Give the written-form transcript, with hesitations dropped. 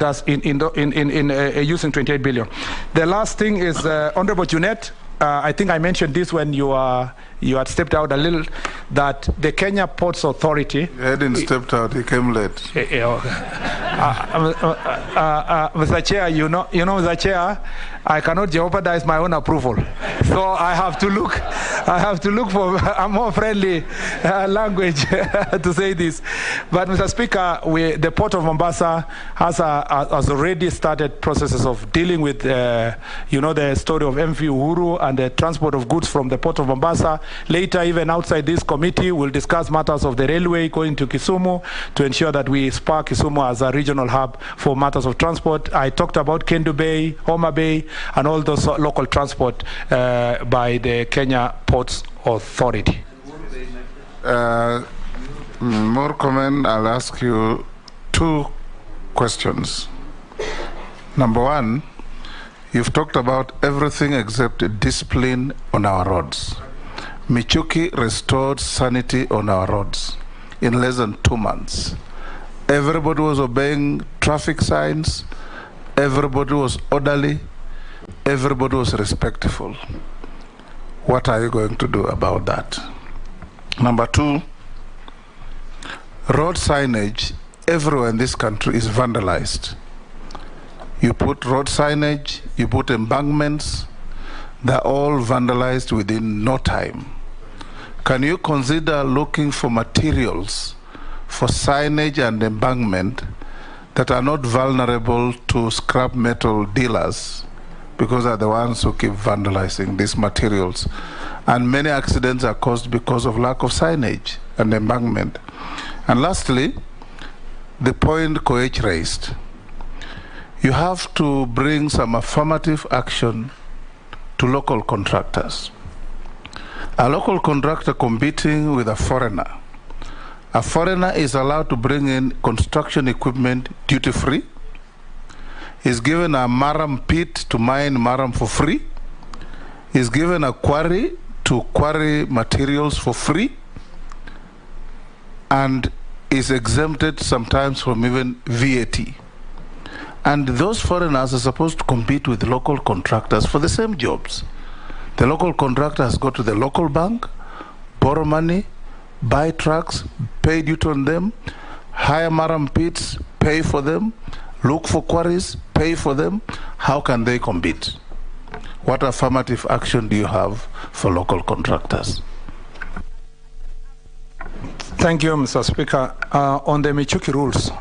us in using 28 billion. The last thing is Honorable Junet. I think I mentioned this when you had stepped out a little, that the Kenya Ports Authority. He hadn't stepped out, he came late. Mr. Chair, you know, Mr. Chair, I cannot jeopardize my own approval. So I have to look for a more friendly language to say this. But Mr. Speaker, the Port of Mombasa has already started processes of dealing with, the story of MV Uhuru and the transport of goods from the Port of Mombasa. Later, even outside this committee, we'll discuss matters of the railway going to Kisumu to ensure that we spur Kisumu as a regional hub for matters of transport. I talked about Kendu Bay, Homa Bay, and all those local transport by the Kenya Ports Authority. Murkomen, I'll ask you two questions. Number one, you've talked about everything except discipline on our roads. Michuki restored sanity on our roads in less than 2 months. Everybody was obeying traffic signs, everybody was orderly, everybody was respectful. What are you going to do about that? Number two, road signage everywhere in this country is vandalized. You put road signage, you put embankments, they're all vandalized within no time. Can you consider looking for materials for signage and embankment that are not vulnerable to scrap metal dealers, because they're the ones who keep vandalizing these materials? And many accidents are caused because of lack of signage and embankment. And lastly, the point Koech raised. You have to bring some affirmative action to local contractors. A local contractor competing with a foreigner is allowed to bring in construction equipment duty-free, is given a maram pit to mine maram for free, is given a quarry to quarry materials for free, and is exempted sometimes from even VAT. And those foreigners are supposed to compete with local contractors for the same jobs. The local contractors go to the local bank, borrow money, buy trucks, pay duty on them, hire maram pits, pay for them, look for quarries, pay for them. How can they compete? What affirmative action do you have for local contractors? Thank you, Mr. Speaker. On the Michuki rules,